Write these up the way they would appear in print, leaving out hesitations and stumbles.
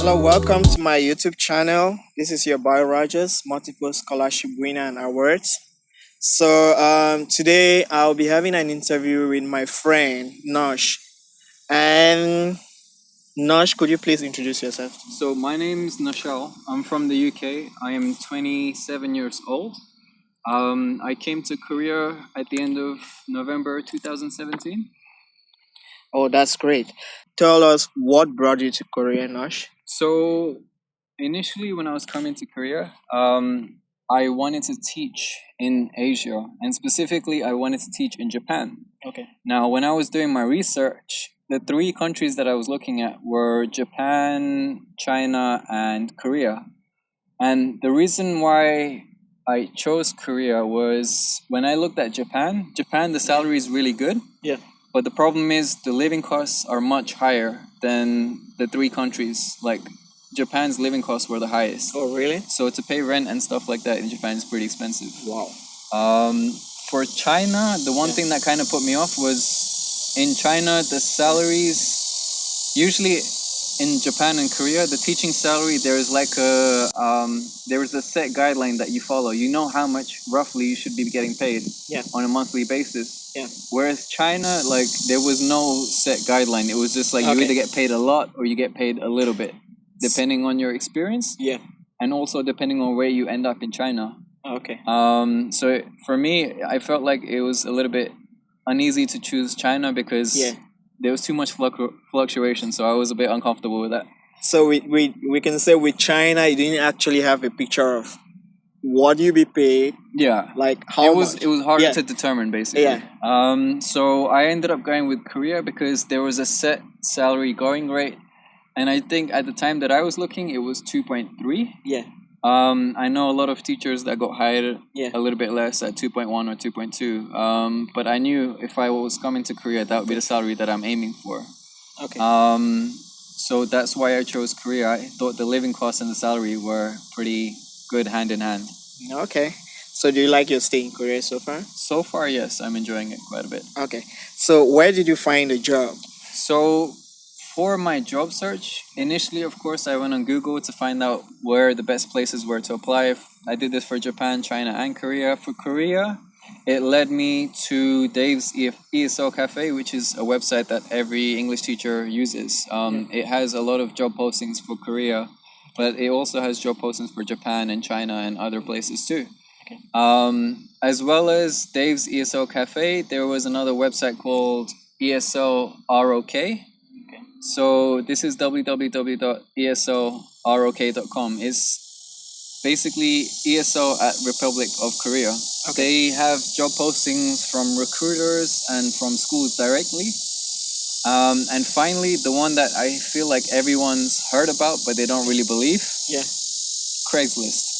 Hello, welcome to my YouTube channel. This is your boy Rogers, multiple scholarship winner and awards. Today I'll be having an interview with my friend Nosh. And Nosh, could you please introduce yourself? So my name's Noshal. I'm from the UK. I am 27 years old. I came to Korea at the end of November 2017. Oh, that's great. Tell us what brought you to Korea, Nosh. So initially, when I was coming to Korea, I wanted to teach in Asia, and specifically, I wanted to teach in Japan. Okay. Now, when I was doing my research, the three countries that I was looking at were Japan, China, and Korea. And the reason why I chose Korea was when I looked at Japan, the salary is really good. Yeah. But the problem is the living costs are much higher than the three countries. Like Japan's living costs were the highest. Oh, really? So to pay rent and stuff like that in Japan is pretty expensive. Wow. For China, the one thing that kind of put me off was in China, the salaries usually in Japan and Korea, the teaching salary, there is like there is a set guideline that you follow. You know how much roughly you should be getting paid on a monthly basis. Yeah. Whereas China, like there was no set guideline. It was just like you either get paid a lot or you get paid a little bit, depending on your experience. Yeah. And also depending on where you end up in China. Okay. So for me, I felt like it was a little bit uneasy to choose China because there was too much fluctuation, so I was a bit uncomfortable with that. So we can say with China, you didn't actually have a picture of what you be paid. Yeah, like how much. It was harder Yeah. to determine basically. Yeah. So I ended up going with Korea because there was a set salary going rate, and I think at the time that I was looking, it was 2.3. Yeah. I know a lot of teachers that got hired Yeah. a little bit less at 2.1 or 2.2. But I knew if I was coming to Korea, that would be the salary that I'm aiming for. Okay. So that's why I chose Korea. I thought the living costs and the salary were pretty good hand in hand. Okay. So do you like your stay in Korea so far? So far, yes, I'm enjoying it quite a bit. Okay. So where did you find a job? So for my job search, initially, of course, I went on Google to find out where the best places were to apply. I did this for Japan, China, and Korea. For Korea, it led me to Dave's ESL Cafe, which is a website that every English teacher uses. It has a lot of job postings for Korea, but it also has job postings for Japan and China and other places too. Okay. As well as Dave's ESL Cafe, there was another website called ESL ROK. So this is www.eslrok.com. It's basically ESL at Republic of Korea. Okay. They have job postings from recruiters and from schools directly. And finally, the one that I feel like everyone's heard about, but they don't really believe. Yeah. Craigslist.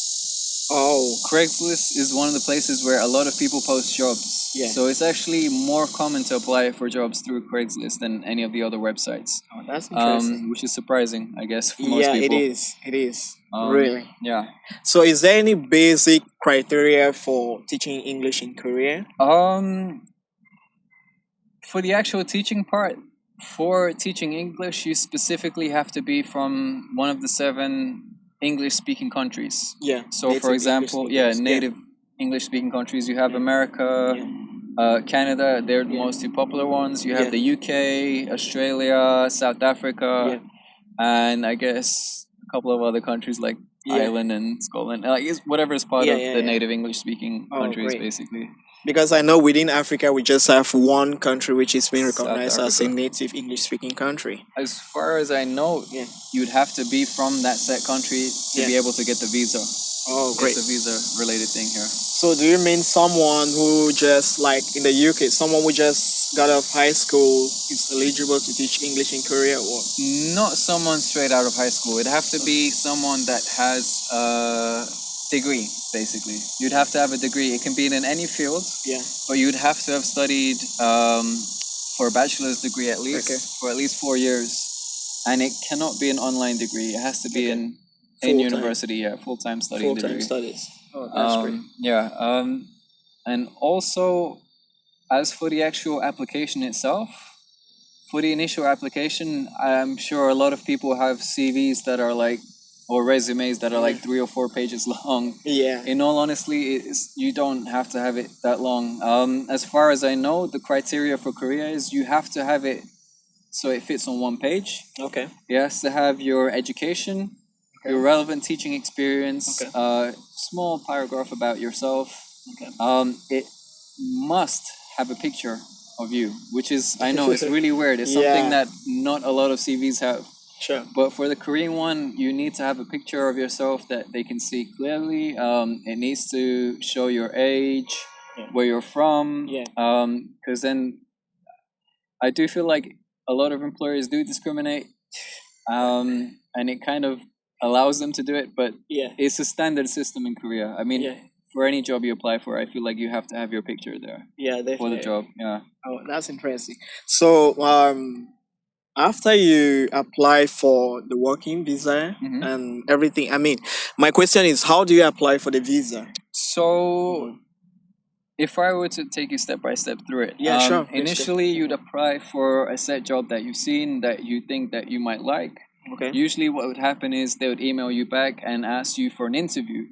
Oh. Craigslist is one of the places where a lot of people post jobs. Yeah. So it's actually more common to apply for jobs through Craigslist than any of the other websites. Oh, that's interesting. Which is surprising, I guess, for most people. Yeah, it is. It is. Really. Yeah. So is there any basic criteria for teaching English in Korea? For the actual teaching part, for teaching English, you specifically have to be from one of the 7 English-speaking countries. Yeah. So, for example, native English-speaking countries. You have America, Canada. They're the most two popular ones. You have the UK, Australia, South Africa, and I guess a couple of other countries like Ireland and Scotland. It's whatever is part of the native English-speaking countries, basically. Because I know within Africa we just have one country which is being recognized as a Africa. native English-speaking country. As far as I know, you'd have to be from that set country to be able to get the visa. Oh, great. It's a visa-related thing here. So do you mean someone who just, like in the UK, someone who just got out of high school is eligible to teach English in Korea, or? Not someone straight out of high school. It'd have to be someone that has a degree, basically. You'd have to have a degree. It can be in any field, but you'd have to have studied for a bachelor's degree at least, for at least 4 years. And it cannot be an online degree. It has to be in university, full-time studying degree. Full-time studies. Oh, that's great. And also, as for the actual application itself, for the initial application, I'm sure a lot of people have CVs that are like, or resumes that are like 3 or 4 pages long. Yeah. In all honesty, you don't have to have it that long. As far as I know, the criteria for Korea is you have to have it so it fits on one page. Okay. It has to have your education, your relevant teaching experience, small paragraph about yourself. Okay. It must have a picture of you, which is, I know it's really weird. It's something that not a lot of CVs have. Sure. But for the Korean one, you need to have a picture of yourself that they can see clearly. It needs to show your age, where you're from. Because then I do feel like a lot of employers do discriminate, and it kind of allows them to do it. But it's a standard system in Korea. I mean, for any job you apply for, I feel like you have to have your picture there. Yeah, definitely. For the job. Yeah. Oh, that's interesting. So, after you apply for the working visa and everything, I mean, my question is, how do you apply for the visa? So, if I were to take you step by step through it, sure. initially you'd apply for a set job that you've seen that you think that you might like. Okay. Usually what would happen is they would email you back and ask you for an interview.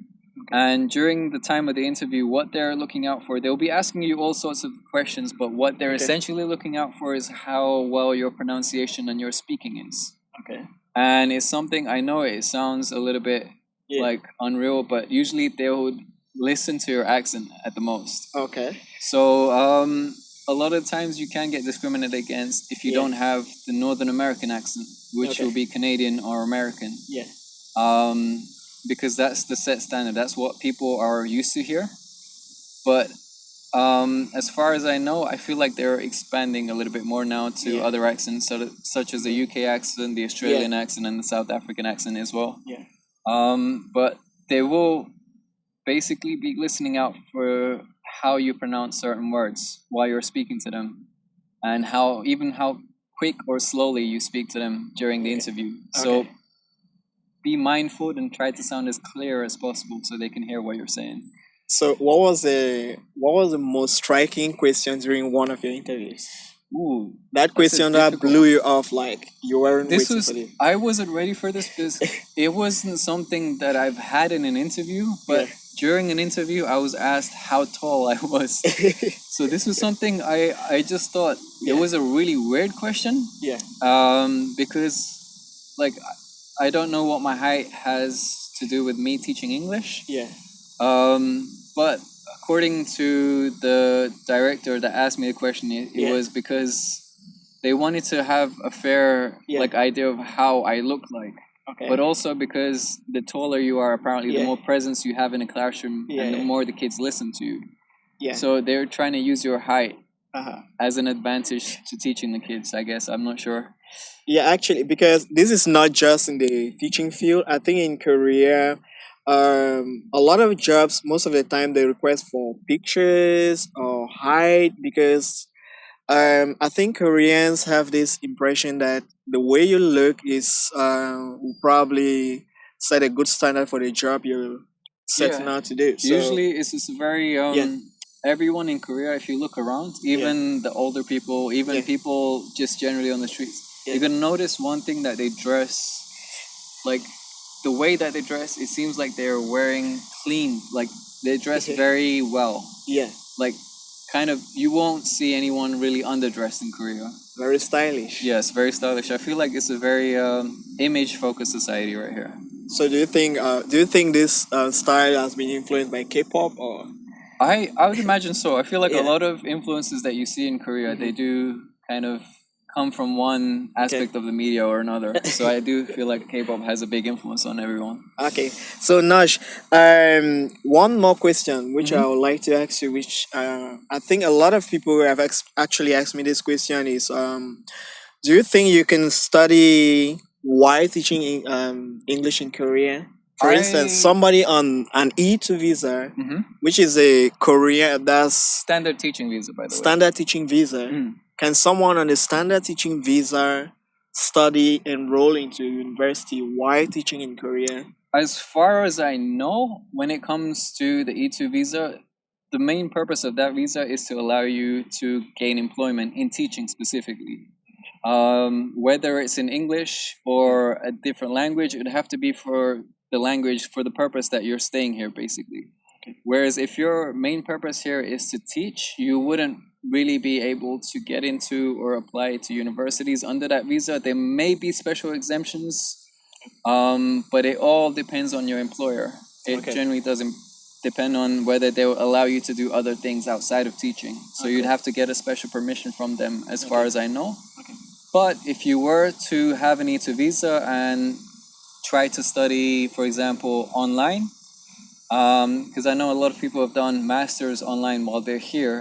And during the time of the interview, what they're looking out for, they'll be asking you all sorts of questions, but what they're essentially looking out for is how well your pronunciation and your speaking is. Okay. And it's something, I know it sounds a little bit like unreal, but usually they would listen to your accent at the most. Okay. So a lot of times you can get discriminated against if you don't have the Northern American accent, which will be Canadian or American. Yeah. Because that's the set standard. That's what people are used to here. But as far as I know, I feel like they're expanding a little bit more now to other accents, such as the UK accent, the Australian accent, and the South African accent as well. Yeah. But they will basically be listening out for how you pronounce certain words while you're speaking to them, and how quick or slowly you speak to them during the interview. So be mindful and try to sound as clear as possible so they can hear what you're saying. So, what was the most striking question during one of your interviews? Ooh, that question that blew you off, like you weren't waiting for it. I wasn't ready for this because it wasn't something that I've had in an interview, but during an interview I was asked how tall I was. So this was something I just thought it was a really weird question. Yeah. Because like I don't know what my height has to do with me teaching English. Yeah. But according to the director that asked me the question, it was because they wanted to have a fair idea of how I look like. Okay. But also because the taller you are, apparently, the more presence you have in a classroom, and the more the kids listen to you. Yeah. So they're trying to use your height as an advantage to teaching the kids, I guess. I'm not sure. Yeah, actually, because this is not just in the teaching field. I think in Korea, a lot of jobs, most of the time, they request for pictures or height because I think Koreans have this impression that the way you look is will probably set a good standard for the job you're setting out to do. So, usually, it's just very everyone in Korea. If you look around, even the older people, even people just generally on the streets, you're gonna notice one thing that they dress like. The way that they dress, it seems like they're wearing clean. Like they dress very well. Yeah. Like kind of, you won't see anyone really underdressed in Korea. Very stylish. Yes, very stylish. I feel like it's a very image-focused society right here. So do you think this style has been influenced by K-pop or? I would imagine so. I feel like a lot of influences that you see in Korea, they do kind of come from one aspect of the media or another. So I do feel like K-pop has a big influence on everyone. Okay. So Nosh, one more question which I would like to ask you, which I think a lot of people have actually asked me this question is, do you think you can study while teaching English in Korea? For instance, somebody on an E2 visa, which is a Korean, that's standard teaching visa, by the way. Standard teaching visa. Can someone on a standard teaching visa study, enroll into university while teaching in Korea? As far as I know, when it comes to the E2 visa, the main purpose of that visa is to allow you to gain employment in teaching specifically. Whether it's in English or a different language, it would have to be for the language for the purpose that you're staying here, basically. Whereas if your main purpose here is to teach, you wouldn't really be able to get into or apply to universities under that visa. There may be special exemptions, but it all depends on your employer. It Okay. generally doesn't depend on whether they will allow you to do other things outside of teaching. So you'd Okay. have to get a special permission from them, as far Okay. as I know. Okay. But if you were to have an E2 visa and try to study, for example, online, because I know a lot of people have done masters online while they're here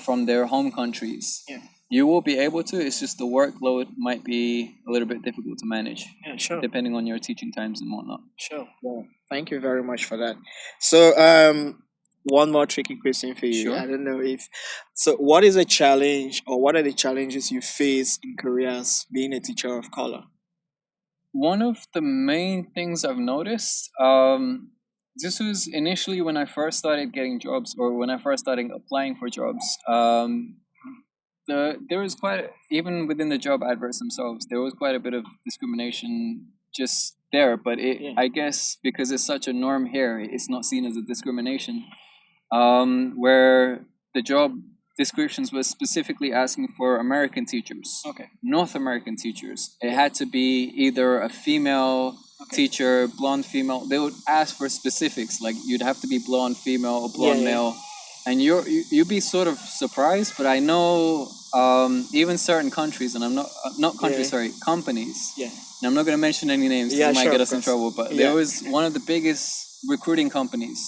from their home countries. Yeah. You will be able to. It's just the workload might be a little bit difficult to manage, Yeah, sure. depending on your teaching times and whatnot. Sure. Well, thank you very much for that. So, one more tricky question for you. Sure. I don't know if so. What is a challenge, or what are the challenges you face in career as being a teacher of color? One of the main things I've noticed, this was initially when I first started getting jobs, or when I first started applying for jobs. There was quite, even within the job adverts themselves, there was quite a bit of discrimination just there. But Yeah. I guess because it's such a norm here, it's not seen as a discrimination. Where the job descriptions was specifically asking for American teachers, Okay. North American teachers. It had to be either a female teacher, blonde female. They would ask for specifics, like you'd have to be blonde female or blonde Yeah. male. And you'd be sort of surprised, but I know even certain countries, and I'm not countries, Yeah. sorry, companies. Yeah. And I'm not going to mention any names because Yeah, it might sure, get of us in course. trouble. But Yeah. there was one of the biggest recruiting companies.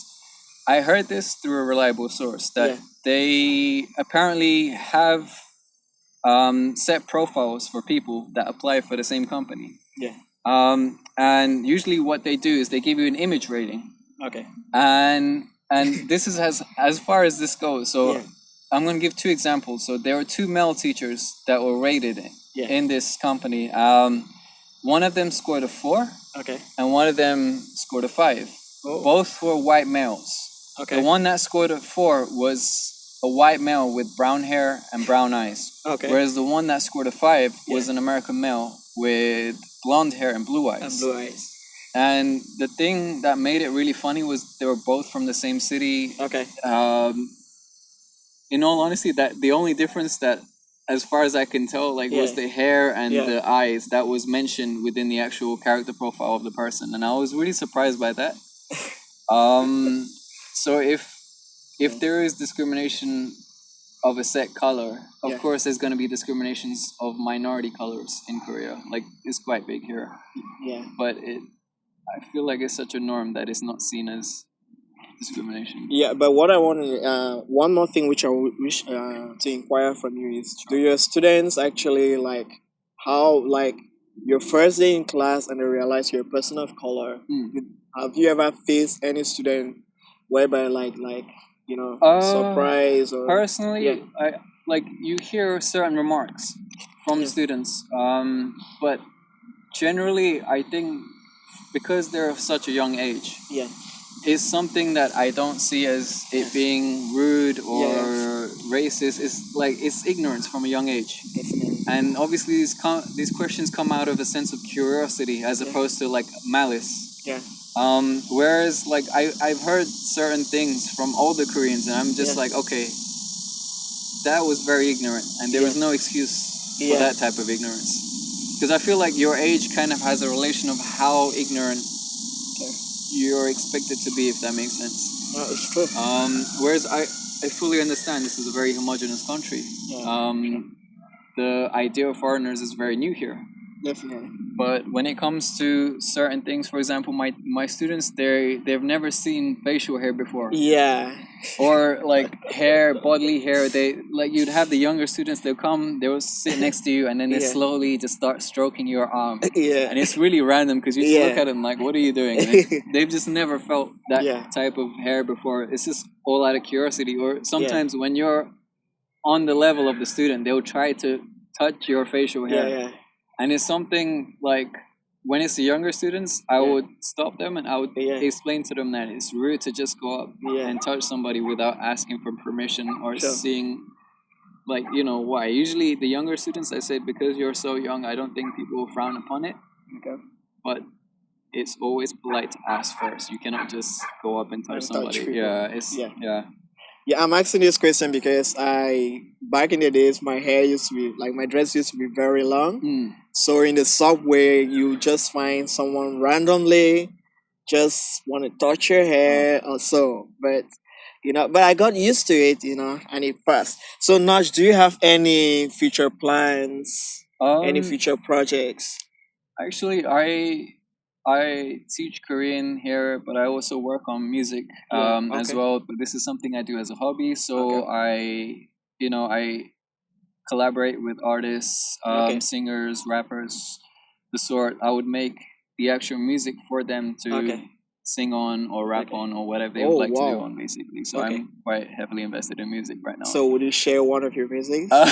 I heard this through a reliable source that Yeah. they apparently have set profiles for people that apply for the same company. Yeah. And usually what they do is they give you an image rating. Okay. And this is as far as this goes. So Yeah. I'm going to give two examples. So there were two male teachers that were rated Yeah. in this company. One of them scored a 4, Okay. and one of them scored a 5. Oh. Both were white males. Okay. The one that scored a 4 was a white male with brown hair and brown eyes. Okay. Whereas the one that scored a 5 was Yeah. an American male with blonde hair and blue eyes. And blue eyes. And the thing that made it really funny was they were both from the same city. Okay. In all honesty, that the only difference that, as far as I can tell, like was Yeah. the hair and Yeah. the eyes that was mentioned within the actual character profile of the person, and I was really surprised by that. So if there is discrimination of a set color, of Yeah. course there's going to be discriminations of minority colors in Korea. Like it's quite big here, Yeah. but I feel like it's such a norm that it's not seen as discrimination. Yeah, but what I want to, one more thing which I wish to inquire from you is, do your students actually like how, like, your first day in class and they realize you're a person of color? Have you ever faced any student whereby like surprise or Personally, yeah I like you hear certain remarks from Yeah. students, but generally I think because they're of such a young age, yeah is something that I don't see as it being rude or racist. It's like it's ignorance from a young age, definitely and obviously these questions come out of a sense of curiosity as opposed to like malice. yeah Whereas like I've heard certain things from older Koreans, and I'm just Yeah. like, okay, that was very ignorant, and there was Yeah. no excuse for Yeah. that type of ignorance. Because I feel like your age kind of has a relation of how ignorant you're expected to be, if that makes sense. It's true. Whereas I fully understand this is a very homogenous country. Yeah. The idea of foreigners is very new here. Definitely. But when it comes to certain things, for example, my students, they've never seen facial hair before. Yeah. Or like hair, bodily hair. They like you'd have the younger students. They'll come, they'll sit next to you, and then they Yeah. slowly just start stroking your arm. Yeah. And it's really random because you just look Yeah. at them like, "What are you doing?" And they've just never felt that Yeah. type of hair before. It's just all out of curiosity. Or sometimes when you're on the level of the student, they'll try to touch your facial hair. Yeah. And it's something like when it's the younger students, I Yeah. would stop them and I would Yeah. explain to them that it's rude to just go up Yeah. and touch somebody without asking for permission or Sure. seeing like, you know, why? Usually the younger students, I said, because you're so young, I don't think people will frown upon it. Okay. But it's always polite to ask first. You cannot just go up and touch And touch somebody. people. Yeah, it's Yeah. yeah. Yeah, I'm asking this question because I back in the days my hair used to be like my dress used to be very long. Mm. So in the subway you just find someone randomly just want to touch your Oh. hair or so. But but I got used to it, and it passed. So Nosh, do you have any future plans? Any Um, future projects? Actually, I teach Korean here, but I also work on music Wow, as okay. well. But this is something I do as a hobby. Okay. So I collaborate with artists, Okay. singers, rappers, the sort. I would make the actual music for them to Okay. sing on or rap Okay. on or whatever they would Oh like to do wow. on, basically. So Okay. I'm quite heavily invested in music right now. So would you share one of your music? Uh,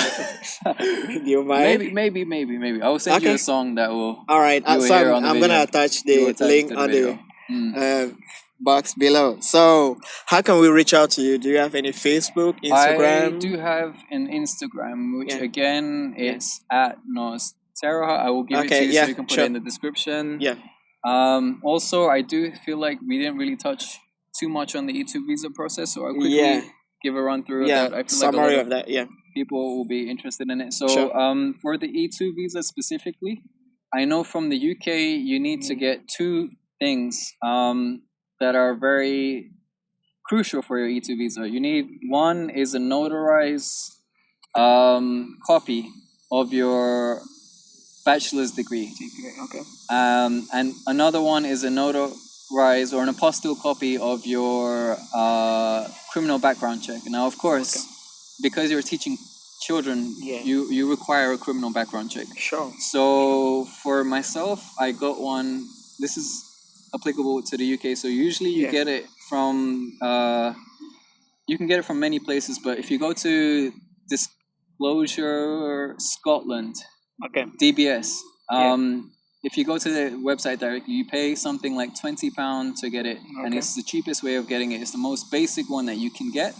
Do you mind? maybe. I will send you a Okay. song that will All right. you will So hear I'm, on the I'm gonna video. attach You will the attach it link to the on the video. Mm. uh, box below. So how can we reach out to you? Do you have any Facebook, I Instagram? do have an Instagram, which Yeah. again Yeah. is at Nos. I will give it to Okay. you so Yeah. you can put it Sure. in the description. Yeah. Also, I do feel like we didn't really touch too much on the E2 visa process, so I'll Yeah. quickly give a run through of Yeah. that. I feel like a lot Summary of of that. Yeah. people will be interested in it. Sure. So, for the E2 visa specifically, I know from the UK you need to get two things that are very crucial for your E2 visa. You need one is a notarized copy of your bachelor's degree. Okay. And another one is a notarized or an apostille copy of your criminal background check. Now, of course, Okay. because you're teaching children, Yeah. you require a criminal background check. Sure. So for myself, I got one. This is applicable to the UK. So usually you Yeah. get it from you can get it from many places, but if you go to Disclosure Scotland, Okay. DBS. Yeah. If you go to the website directly, you pay something like £20 to get it, and Okay. it's the cheapest way of getting it. It's the most basic one that you can get.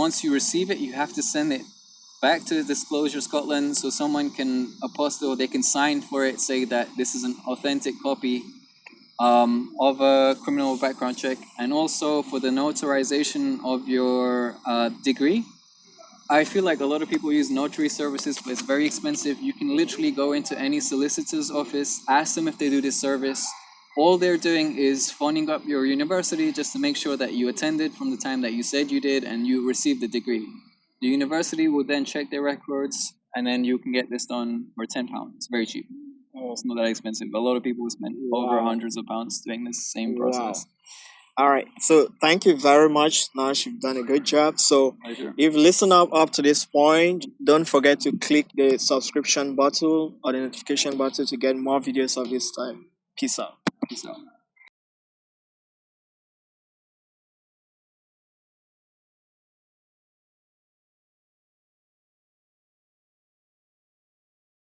Once you receive it, you have to send it back to Disclosure Scotland so someone can apostille, they can sign for it, say that this is an authentic copy of a criminal background check, and also for the notarization of your degree. I feel like a lot of people use notary services, but it's very expensive. You can literally go into any solicitor's office, ask them if they do this service. All they're doing is phoning up your university just to make sure that you attended from the time that you said you did and you received the degree. The university will then check their records, and then you can get this done for £10. It's very cheap. It's not that expensive. A lot of people spend over Wow. hundreds of pounds doing this same Wow. process. All right. So thank you very much, Nash. You've done a good job. So Pleasure. if you listen up to this point, don't forget to click the subscription button or the notification button to get more videos of this time. Peace out. Peace out.